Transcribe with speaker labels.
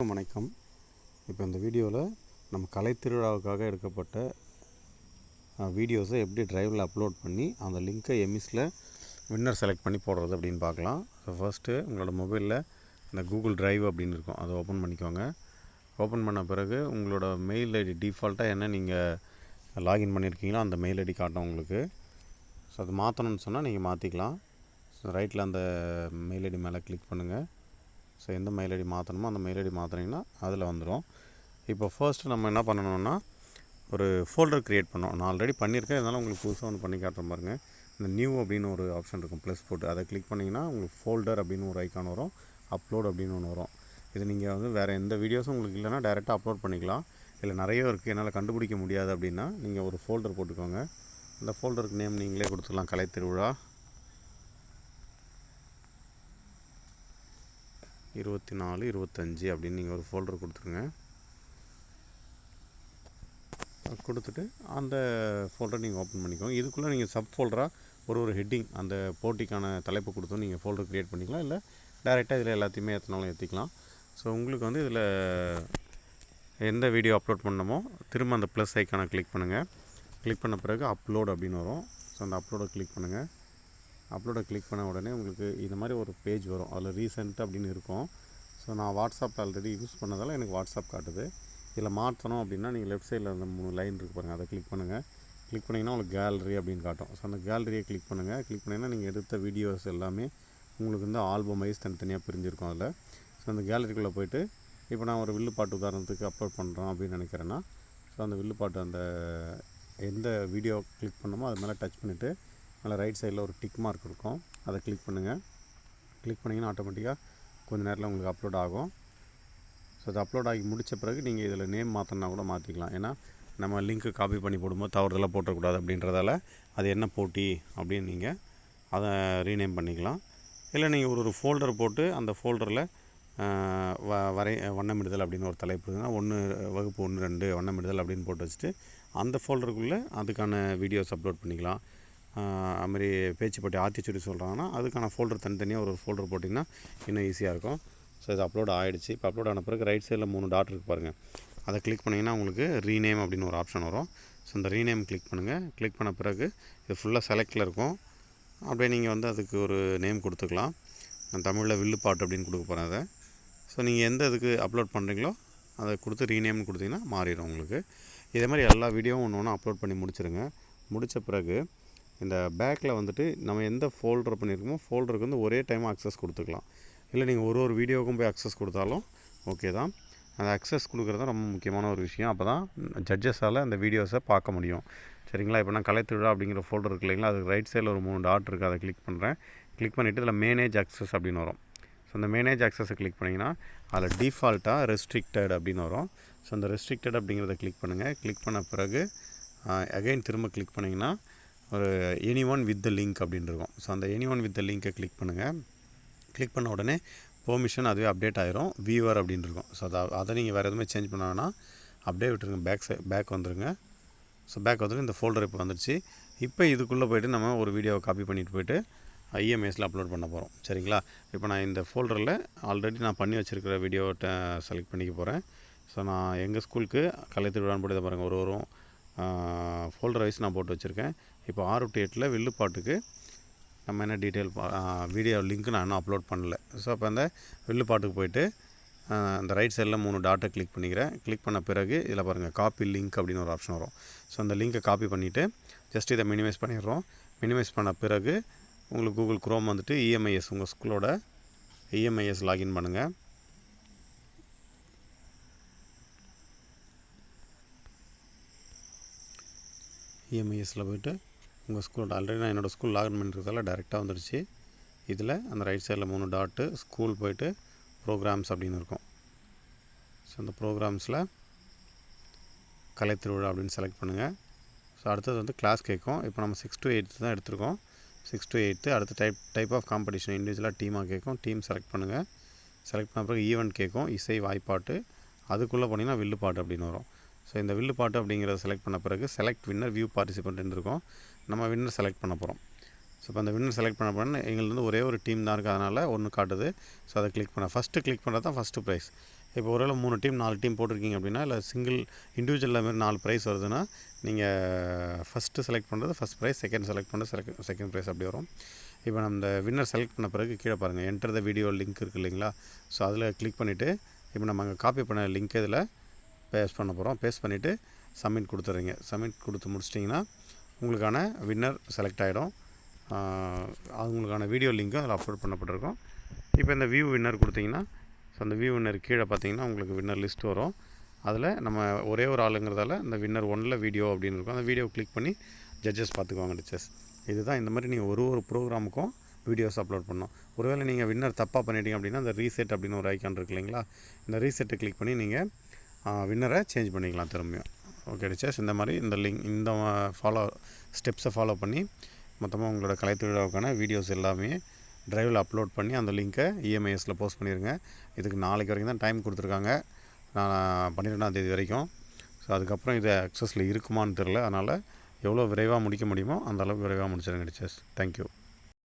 Speaker 1: வணக்கம். இப்போ இந்த வீடியோவில் நம்ம கலைத்திருவிழாவுக்காக எடுக்கப்பட்ட வீடியோஸை எப்படி டிரைவில் அப்லோட் பண்ணி அந்த லிங்க்கை எம்இஸில் வின்னர் செலக்ட் பண்ணி போடுறது அப்படின்னு பார்க்கலாம். ஸோ ஃபஸ்ட்டு உங்களோட மொபைலில் இந்த கூகுள் டிரைவ் அப்படின்னு இருக்கும், அதை ஓப்பன் பண்ணிக்கோங்க. ஓப்பன் பண்ண பிறகு உங்களோட மெயில் ஐடி டிஃபால்ட்டாக என்ன நீங்கள் லாகின் பண்ணியிருக்கீங்களோ அந்த மெயில் ஐடி காட்டும் உங்களுக்கு. ஸோ அது மாற்றணும்னு சொன்னால் நீங்கள் மாற்றிக்கலாம். ஸோ ரைட்டில் அந்த மெயில் ஐடி மேலே கிளிக் பண்ணுங்கள். ஸோ எந்த மெயில் ஐடி மாற்றணுமோ அந்த மெயில் ஐடி மாற்றினீங்கன்னா அதில் வந்துடும். இப்போ ஃபர்ஸ்ட்டு நம்ம என்ன பண்ணணும்னா ஒரு ஃபோல்டர் க்ரியேட் பண்ணோம். நான் ஆல்ரெடி பண்ணியிருக்கேன், இருந்தாலும் உங்களுக்கு புதுசாக ஒன்று பண்ணி காட்டுற பாருங்க. இந்த நியூ அப்படின்னு ஒரு ஆப்ஷன் இருக்கும், ப்ளஸ் போட்டு அதை கிளிக் பண்ணிங்கன்னா உங்களுக்கு ஃபோல்டர் அப்படின்னு ஒரு ஐக்கான் வரும், அப்லோட் அப்படின்னு ஒன்று வரும். இது நீங்கள் வந்து வேறு எந்த வீடியோஸும் உங்களுக்கு இல்லைனா டைரெக்டாக அப்லோட் பண்ணிக்கலாம். இதில் நிறைய இருக்குது, என்னால் கண்டுபிடிக்க முடியாது அப்படின்னா நீங்கள் ஒரு ஃபோல்டர் போட்டுக்கோங்க. அந்த ஃபோல்டருக்கு நேம் நீங்களே கொடுத்துக்கலாம், கலைத்திருவிழா 24-25 அப்படின்னு நீங்கள் ஒரு ஃபோல்டர் கொடுத்துருங்க. கொடுத்துட்டு அந்த ஃபோல்டர் நீங்கள் ஓப்பன் பண்ணிக்கோங்க. இதுக்குள்ளே நீங்கள் சப் ஃபோல்டராக ஒரு ஹெட்டிங் அந்த போட்டிக்கான தலைப்பு கொடுத்து நீங்கள் ஃபோல்டர் க்ரியேட் பண்ணிக்கலாம், இல்லை டைரெக்டாக இதில் எல்லாத்தையுமே ஏற்றினாலும் ஏற்றிக்கலாம். ஸோ உங்களுக்கு வந்து இதில் எந்த வீடியோ அப்லோட் பண்ணணுமோ திரும்ப அந்த ப்ளஸ் ஐக்கானை கிளிக் பண்ணுங்கள். கிளிக் பண்ண பிறகு அப்லோட் அப்படின்னு வரும். ஸோ அந்த அப்லோடை கிளிக் பண்ணுங்கள். அப்லோடை கிளிக் பண்ண உடனே உங்களுக்கு இந்த மாதிரி ஒரு பேஜ் வரும், அதில் ரீசெண்ட் அப்படின்னு இருக்கும். ஸோ நான் வாட்ஸ்அப் ஆல்ரெடி யூஸ் பண்ணதால் எனக்கு வாட்ஸ்அப் காட்டுது. இதில் மாற்றணும் அப்படின்னா நீங்கள் லெஃப்ட் சைடில் அந்த 3 லைன் இருக்குது பாருங்கள், அதை கிளிக் பண்ணுங்கள். கிளிக் பண்ணிங்கன்னா உங்களுக்கு கேலரி அப்படின்னு காட்டும். ஸோ அந்த கேலரியை கிளிக் பண்ணுங்கள். கிளிக் பண்ணிங்கன்னா நீங்கள் எடுத்த வீடியோஸ் எல்லாமே உங்களுக்கு வந்து ஆல்பம் வைஸ் தனித்தனியாக பிரிஞ்சிருக்கும் அதில். ஸோ அந்த கேலரிக்குள்ளே போய்ட்டு இப்போ நான் ஒரு வில்லுப்பாட்டு உதாரணத்துக்கு அப்லோட் பண்ணுறோம் அப்படின்னு நினைக்கிறேன்னா, ஸோ அந்த வில்லுப்பாட்டு அந்த எந்த வீடியோ கிளிக் பண்ணணுமோ அது மேலே டச் பண்ணிவிட்டு அதில் ரைட் சைடில் ஒரு டிக் மார்க் இருக்கும், அதை கிளிக் பண்ணுங்கள். கிளிக் பண்ணிங்கன்னா ஆட்டோமேட்டிக்காக கொஞ்சம் நேரத்தில் உங்களுக்கு அப்லோட் ஆகும். ஸோ அது அப்லோட் ஆகி முடித்த பிறகு நீங்கள் இதில் நேம் மாற்றினா கூட மாற்றிக்கலாம். ஏன்னா நம்ம லிங்க்கு காப்பி பண்ணி போடும்போது தவறுதலாக போட்டக்கூடாது அப்படின்றதால அது என்ன போட்டி அப்படின்னு நீங்கள் அதை ரீநேம் பண்ணிக்கலாம். இல்லை நீங்கள் ஒரு ஃபோல்டர் போட்டு அந்த ஃபோல்டரில் வண்ணமிடுதல் அப்படின்னு ஒரு தலைப்பு இருக்குதுன்னா 1 வகுப்பு 1-2 வண்ணமிடுதல் அப்படின்னு போட்டு வச்சுட்டு அந்த ஃபோல்டருக்குள்ளே அதுக்கான வீடியோஸ் அப்லோட் பண்ணிக்கலாம். அதுமாதிரி பேச்சு போட்டி ஆத்திச்சூடி சொல்கிறாங்கன்னா அதுக்கான ஃபோல்டர் தனித்தனியாக ஒரு ஃபோல்டர் போட்டிங்கன்னா இன்னும் ஈஸியாக இருக்கும். ஸோ இது அப்லோட் ஆகிடுச்சு. இப்போ அப்லோட் ஆன பிறகு ரைட் சைடில் 3 டாட் இருக்குது பாருங்கள், அதை கிளிக் பண்ணிங்கன்னா உங்களுக்கு ரீநேம் அப்படின்னு ஒரு ஆப்ஷன் வரும். ஸோ இந்த ரீநேம் கிளிக் பண்ணுங்கள். கிளிக் பண்ண பிறகு இது ஃபுல்லாக செலக்டில் இருக்கும். அப்படியே நீங்கள் வந்து அதுக்கு ஒரு நேம் கொடுத்துக்கலாம். நான் தமிழில் வில்லுப்பாட்டு அப்படின்னு கொடுக்க போகிறேன் அதை. ஸோ நீங்கள் எந்த இதுக்கு அப்லோட் பண்ணுறீங்களோ அதை கொடுத்து ரீநேம்னு கொடுத்தீங்கன்னா மாறிடும் உங்களுக்கு. இதே மாதிரி எல்லா வீடியோவும் ஒன்று ஒன்று அப்லோட் பண்ணி முடிச்சுருங்க. முடித்த பிறகு இந்த பேக்கில் வந்துட்டு நம்ம எந்த ஃபோல்டர் பண்ணியிருக்கோமோ ஃபோல்டருக்கு வந்து ஒரே டைம் அக்சஸ் கொடுத்துக்கலாம். இல்லை நீங்கள் ஒரு வீடியோவுக்கும் போய் அக்சஸ் கொடுத்தாலும் ஓகே தான். அந்த அக்சஸ் கொடுக்குறது தான் ரொம்ப முக்கியமான ஒரு விஷயம். அப்போ தான் ஜட்ஜஸால் அந்த வீடியோஸை பார்க்க முடியும். சரிங்களா? இப்போ நான் கலைத்திருவிழா அப்படிங்கிற ஃபோல்டர் இருக்கு இல்லைங்களா, அதுக்கு ரைட் சைடில் ஒரு 3 டாட் இருக்குது, அதை கிளிக் பண்ணுறேன். கிளிக் பண்ணிவிட்டு இதில் மேனேஜ் அக்சஸ் அப்படின்னு வரும். ஸோ அந்த மேனேஜ் அக்சஸை கிளிக் பண்ணிங்கன்னா அதில் டிஃபால்ட்டாக ரெஸ்ட்ரிக்டட் அப்படின்னு வரும். ஸோ அந்த ரெஸ்ட்ரிக்டட் அப்படிங்கிறத கிளிக் பண்ணுங்கள். கிளிக் பண்ண பிறகு அகைன் திரும்ப கிளிக் பண்ணிங்கன்னா ஒரு எனி1 வித் த லிங்க் அப்படின்னு இருக்கும். ஸோ அந்த எனி1 வித் த லிங்க்கை கிளிக் பண்ணுங்கள். கிளிக் பண்ண உடனே பெர்மிஷன் அதுவே அப்டேட் ஆயிரும், வியூவர் அப்படின்னு இருக்கும். ஸோ அதை நீங்கள் வேறு எதுவுமே சேஞ்ச் பண்ணாங்கன்னா அப்படியே விட்டுருங்க, பேக் வந்துடுங்க. ஸோ பேக் வந்துட்டு இந்த ஃபோல்டர் இப்போ வந்துடுச்சு. இப்போ இதுக்குள்ளே போய்ட்டு நம்ம ஒரு வீடியோவை காப்பி பண்ணிட்டு போய்ட்டு ஐஎம்எஸில் அப்லோட் பண்ண போகிறோம். சரிங்களா? இப்போ நான் இந்த ஃபோல்டரில் ஆல்ரெடி நான் பண்ணி வச்சுருக்கிற வீடியோவை செலக்ட் பண்ணிக்க போகிறேன். ஸோ நான் எங்கள் ஸ்கூலுக்கு கலைத்திருவிழான்னு போட்டு இதை பாருங்கள், ஒரு ஃபோல்டர் வைஸ் நான் போட்டு வச்சுருக்கேன். இப்போ 6 to 8 வில்லுப்பாட்டுக்கு நம்ம என்ன டீட்டெயில் வீடியோ லிங்க்கு நான் இன்னும் அப்லோட் பண்ணல. ஸோ அப்போ அந்த வில்லுப்பாட்டுக்கு போய்ட்டு அந்த ரைட் சைடில் 3 டாட்டை கிளிக் பண்ணிக்கிறேன். கிளிக் பண்ண பிறகு இதில் பாருங்கள் காப்பி லிங்க் அப்படின்னு ஒரு ஆப்ஷன் வரும். ஸோ அந்த லிங்க்கை காப்பி பண்ணிவிட்டு ஜஸ்ட் இதை மினிமைஸ் பண்ணிடுறோம். மினிமைஸ் பண்ண பிறகு உங்களுக்கு கூகுள் குரோம் வந்துட்டு இஎம்ஐஎஸ் உங்கள் ஸ்கூலோட இஎம்ஐஎஸ் லாகின் பண்ணுங்கள். இஎம்ஐஎஸில் போய்ட்டு உங்கள் ஸ்கூலோட ஆல்ரெடி நான் என்னோடய ஸ்கூல் லாகின் பண்ணிருக்கிறதால டேரெக்டாக வந்துடுச்சு. இதில் அந்த ரைட் சைடில் 3 டாட்டு ஸ்கூல் போய்ட்டு ப்ரோக்ராம்ஸ் அப்படின்னு இருக்கும். ஸோ அந்த ப்ரோக்ராம்ஸில் கலைத்திருவிழா அப்படின்னு செலக்ட் பண்ணுங்கள். ஸோ அடுத்தது வந்து கிளாஸ் கேட்கும். இப்போ நம்ம 6 to 8 தான் எடுத்திருக்கோம். 6 to 8 அடுத்து டைப் ஆஃப் காம்படிஷன் இண்டிவிஜுவலாக டீமாக கேட்கும். டீம் செலக்ட் பண்ணுங்கள். செலக்ட் பண்ண பிறகு ஈவெண்ட் கேட்கும், இசை வாய்ப்பாட்டு. அதுக்குள்ளே போனீங்கன்னா வில்லுப்பாட்டு அப்படின்னு வரும். ஸோ இந்த வில்லுப்பாட்டு அப்படிங்கிறத செலக்ட் பண்ண பிறகு செலக்ட் வின்னர் வியூ பார்ட்டிசிபெண்ட்னு இருக்கும். நம்ம வின்னர் செலக்ட் பண்ண போகிறோம். ஸோ இப்போ அந்த வின்னர் செலக்ட் பண்ண போனால் எங்களுக்கு வந்து ஒரே ஒரு டீம் தான் இருக்குது, அதனால் ஒன்று காட்டுது. ஸோ அதை கிளிக் பண்ண ஃபஸ்ட்டு கிளிக் பண்ணுறது தான் ஃபஸ்ட்டு ப்ரைஸ். இப்போ ஒருவேளை 3 டீம் 4 டீம் போட்டிருக்கீங்க அப்படின்னா, இல்லை சிங்கிள் இண்டிவிஜுவலில் மாதிரி 4 ப்ரைஸ் வருதுன்னா, நீங்கள் ஃபஸ்ட்டு செலக்ட் பண்ணுறது ஃபஸ்ட் ப்ரைஸ், செகண்ட் செலக்ட் பண்ணுறது செகண்ட் ப்ரைஸ் அப்படி வரும். இப்போ நம்ம இந்த வின்னர் செலக்ட் பண்ண பிறகு கீழே பாருங்கள் என்டர் த வீடியோ லிங்க் இருக்குது இல்லைங்களா? ஸோ அதில் கிளிக் பண்ணிவிட்டு இப்போ நம்ம அங்கே காப்பி பண்ண லிங்க் இதில் பேஸ்ட் பண்ண போகிறோம். பேஸ்ட் பண்ணிவிட்டு சப்மிட் கொடுத்துட்றீங்க. சப்மிட் கொடுத்து முடிச்சிட்டிங்கன்னா உங்களுக்கான வின்னர் செலக்ட் ஆகிடும். அவங்களுக்கான வீடியோ லிங்க்கும் அதில் அப்லோட் பண்ணப்பட்டிருக்கும். இப்போ இந்த வியூ வின்னர் கொடுத்தீங்கன்னா, ஸோ அந்த வியூ வின்னர் கீழே பார்த்தீங்கன்னா உங்களுக்கு வின்னர் லிஸ்ட் வரும். அதில் நம்ம ஒரே ஒரு ஆளுங்கிறதால இந்த வின்னர் 1ல் வீடியோ அப்படின்னு இருக்கும். அந்த வீடியோ கிளிக் பண்ணி ஜட்ஜஸ் பார்த்துக்குவாங்க டீச்சர்ஸ். இதுதான் இந்த மாதிரி நீங்கள் ஒரு ப்ரோக்ராமுக்கும் வீடியோஸ் அப்லோட் பண்ணணும். ஒருவேளை நீங்கள் வின்னர் தப்பாக பண்ணிட்டீங்க அப்படின்னா அந்த ரீசெட் அப்படின்னு ஒரு ஐக்கான் இருக்கு இல்லைங்களா? இந்த ரீசெட்டை கிளிக் பண்ணி நீங்கள் வின்னரை சேஞ்ச் பண்ணிக்கலாம் திரும்பியும். ஓகே டீச்சர்ஸ், இந்த மாதிரி இந்த ஸ்டெப்ஸை ஃபாலோ பண்ணி மொத்தமாக உங்களோட கலைத்துறைக்கான வீடியோஸ் எல்லாமே ட்ரைவில் அப்லோட் பண்ணி அந்த லிங்க்கை இஎம்ஐஎஸில் போஸ்ட் பண்ணிடுங்க. இதுக்கு நாளைக்கு வரைக்கும் தான் டைம் கொடுத்துருக்காங்க, நான் 12ஆம் தேதி வரைக்கும். ஸோ அதுக்கப்புறம் இது அக்சஸில் இருக்குமான்னு தெரில. அதனால் எவ்வளோ விரைவாக முடிக்க முடியுமோ அந்த அளவுக்கு விரைவாக முடிச்சிடுங்க டீச்சர்ஸ். தேங்க்யூ.